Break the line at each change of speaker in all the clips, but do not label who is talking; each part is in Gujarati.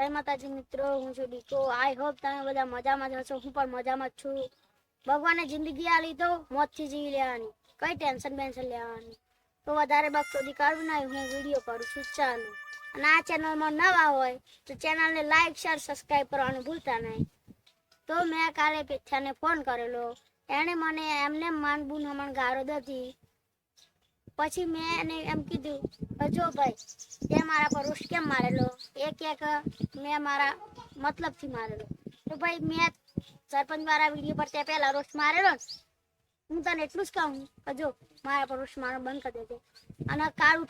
જય માતાજી મિત્રો, હું છું દીકો। આઈ હોપ તમે બધા મજામાં જ હશો। હું પણ મજામાં જ છું। ભગવાને જિંદગી આલી તો મોજથી જીવી લેવાની, કઈ ટેન્શન બેન્શન લેવાની તો વધારે બકચોદી કરવી નહીં। હું વિડીયો કરું છું ચાલુ। અને આ ચેનલમાં નવા હોય તો ચેનલને લાઈક શેર સબસ્ક્રાઇબ કરવાનું ભૂલતા નહીં। તો મેં કાલે પેથાને ફોન કરેલો, એણે મને એમને માનબૂન હમણાં ગાળો દીધી। પછી મેં એને એમ કીધું, જો ભાઈ તે મારા પર રોષ કેમ મારેલો? એક મેં મારા મતલબથી મારેલો। તો ભાઈ મેં સરપંચ વાળા વિડીયો પર તે પહેલા રોષ મારેલો ને, હું તને એટલું જ કહું કે જો મારા પર રોષ મારો બંધ કરી દેજો। અને કાળુ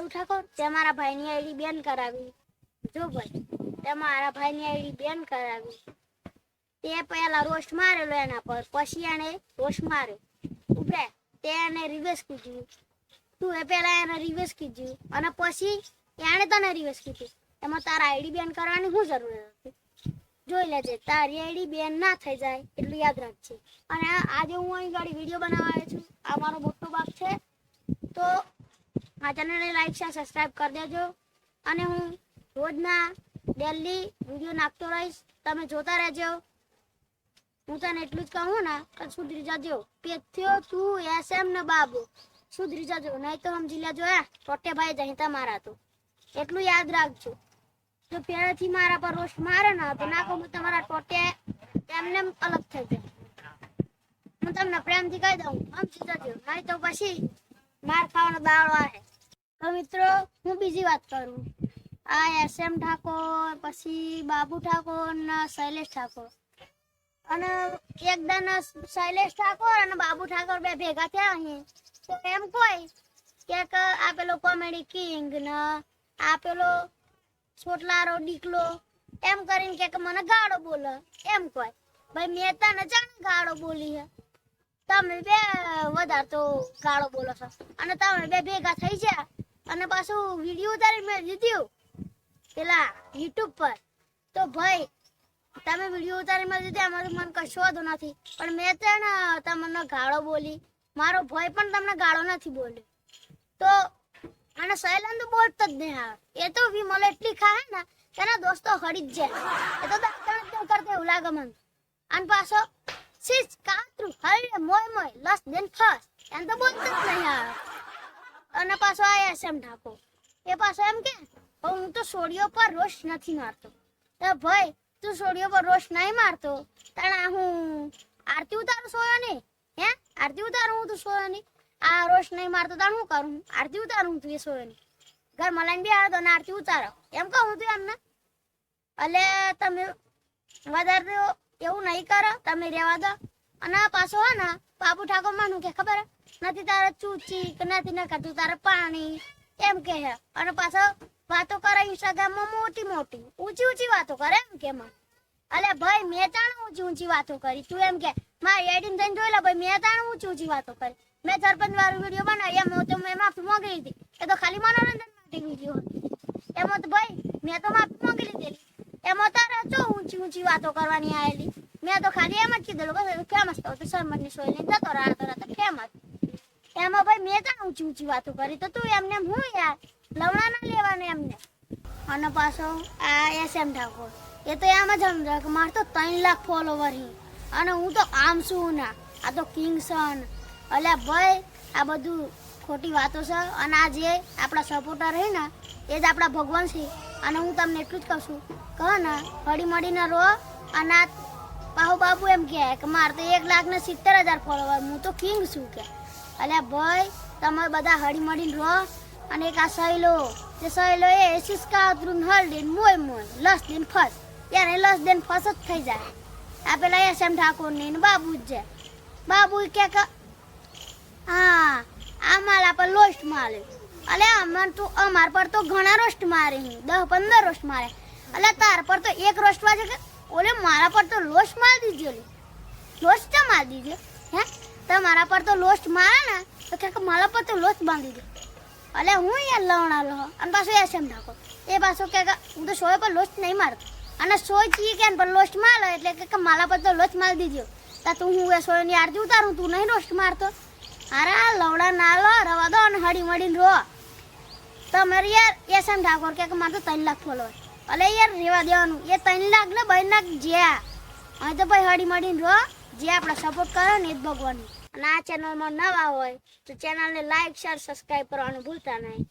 ઠાકોર તે મારા ભાઈની આઈડી બેન કરાવી। જો ભાઈ તે મારા ભાઈની આઈડી બેન કરાવી। તે પહેલા રોષ મારેલો એના પર, પછી એને રોષ માર્યો ઉપરે તેને રિવેશ કીધું। તું એ પહેલા એને રિવેશ કીધું અને પછી એને તને રિવેશ કીધું। એમાં તારા આઈડી બેન કરવાની શું જરૂર હતી? જોઈ લેજે, તારી આઈડી બેન ના થઈ જાય એટલું યાદ રાખજે। અને આજે હું અહીં ગાડી વિડીયો બનાવવા આવ્યો છું। આ મારો મોટો બાપ છે, તો આ ચેનલને લાઈક શેર સબસ્ક્રાઇબ કરી દેજો। અને હું રોજના ડેલી વિડીયો નાખતો રહીશ, તમે જોતા રહેજો। હું તને એટલું જ કહું ને કે સુધરી જજો। પેથ્યો તું એસએમ ને બાબુ સુધરી જજો, નહીં તો સમજી લેજો ટોટે ભાઈ જઈ તમારા તો એટલું યાદ રાખજો। જો પહેલેથી મારા પર રોષ મારે ને તો ના કહું તમારા ટોટે એમને અલગ થઈ જાય। હું તમને પ્રેમથી કહી દઉં, સમજી જજો, નહીં તો પછી માર ખાવાનો દાડો આવે। તો મિત્રો હું બીજી વાત કરું, આ એસએમ ઠાકોર, પછી બાબુ ઠાકોર ને શૈલેષ ઠાકોર, અને એકદમ શૈલેષ ઠાકોર અને બાબુ ઠાકોર બે ભેગા થયા અહીં તો એમ કોઈ કે આ પેલો કોમેડી કિંગ ને આ પેલો છોટલારો ડીકલો એમ કરીને કે મને ગાળો બોલે। એમ કોઈ ભાઈ મેં તને જાણે ગાળો બોલી હે, તમે બે વધારે તો ગાળો બોલો છો અને તમે બે ભેગા થઈ ગયા અને પાછું વિડીયો ઉતારી મેં દીધું પેલા યુટ્યુબ પર। તો ભાઈ તમે વિડીયો ઉતારી મેં દીધી, આમાં મને કશો વાંધો નથી, પણ મેં તો ને તમને ગાળો બોલી, મારો ભાઈ પણ તમને ગાળો નથી બોલ્યો। તો અને શૈલેન્દ્ર તો બોલતો જ નહીં આવે, એ તો વિમલ એટલી ખાય ને તેના દોસ્તો હળી જ જાય, એ તો દાંતણ કરતે એવું લાગે મને। અને પાછો સીચ કાતરું હળે મોય લસ દેન ફસ એમ તો બોલતો જ નહીં આવે। અને પાછો આ એસએમ ઠાકોર એ પાછો એમ કે હું તો સોડિયો પર રોષ નથી મારતો। તો ભાઈ તું સોડિયો પર રોષ નહીં મારતો તાણા હું આરતી ઉતારું સોયાની? હે આરતી ઉતારું હું તું સોયાની? આ રોષ નહીં મારતો તાણ હું કરું? આરતી ઉતારું તું એ સોયાની? ઘર મલાઈને બી આવતો ને આરતી ઉતારો એમ કહું તું એમને? એટલે તમે વધારે એવું નહીં કરો, તમે રહેવા દો। અને પાછો હે ને બાબુ ઠાકોર માનું કે ખબર નથી તારે ચૂચી કે નથી ન કરતું તારે પાણી એમ કે હે, અને પાછો વાતો કરે ઇન્સ્ટાગ્રામમાં મોટી મોટી ઊંચી વાતો કરે એમ કે મને। અલે ભાઈ મેં તાણ ઊંચી વાતો કરી, તું એમ કે મારી આઈડી જઈને જોઈ લે ભાઈ મેં તાણ ઊંચી વાતો કરી। મેં સરપંચ વાળો વિડીયો બનાવી એમાં તો મેં માફી માંગી લીધી, એ તો ખાલી મનોરંજન માટે વિડીયો હતો એમાં તો ભાઈ મેં તો માફી માંગી લીધેલી। એમાં તારે જો ઊંચી વાતો કરવાની આવેલી, મેં તો ખાલી એમ જ કીધેલું બસ ફેમસ તો સરપંચની સોય લઈને જતો રાતો ફેમસ। એમાં ભાઈ મેં તાણ ઊંચી વાતો કરી, તો તું એમને હું યાર લવણા ના લેવાને એમને। અને પાછો આ એસએમ ઠાકોર એ તો એમ જ સમજે કે મારે તો 3 લાખ ફોલોવર હી અને હું તો આમ છું ના, આ તો કિંગ સન। અલ્યા ભાઈ આ બધું ખોટી વાતો છે, અને આ જે આપણા સપોર્ટર છે ને એ જ આપણા ભગવાન છે। અને હું તમને એટલું જ કહું છું કહો ને હળી મળીને રહો। અને આ પાહુ બાબુ એમ કે મારે તો 1,70,000 ફોલોવર, હું તો કિંગ છું કે। અલ્યા ભાઈ તમે બધા હળી મળીને રહો। અને એક આ સહેલો એ સિસ્કાત્રુન હળદીન મોય લસ દિન ફસ, ત્યારે લસ દિન ફસ જ થઈ જાય। આ પેલા એસએમ ઠાકોર ને બાબુ જ છે, બાબુ કે હા આમાલા પર રોસ્ટ મારે। અલે અમાર પર તો ઘણા રોસ્ટ મારે, 10-15 રોસ્ટ મારે। અલે તાર પર તો એક રોસ્ટ વાજે કે ઓલે મારા પર તો રોસ્ટ માર દીજો, રોસ્ટ માર દીજો હે તમારા પર તો રોસ્ટ મારે ને તો કે મારા પર તો રોસ્ટ બાંધી દે। અલે હું યાર લવણા લો। અને પાછો એસએમ ઠાકોર એ પાછો કે હું તો સોય પર લોસ્ટ નહીં મારતો, અને સોય ચી કે પર લોસ્ટ મારો એટલે કે મારા પર તો લોસ્ટ મારી દીજો। તા તું હું એ સોયની આરતી ઉતારું, તું નહીં રોસ્ટ મારતો? અરે લવડા ના લો, રવા દો અને હળી મળીને રહો। તમારે યાર એસએમ ઠાકોર કે મારે તો 3 લાખ ફોલોવર, અલે યાર રેવા દેવાનું એ 3 લાખ ને 2 લાખ જ્યા અહીં તો ભાઈ હળી મળીને રહો જે આપણે સપોર્ટ કરો ને એ જ ભગવાન અને આ ચેનલમાં નવા હોય તો ચેનલને લાઈક શેર સબસ્ક્રાઇબ કરવાનું ભૂલતા નહીં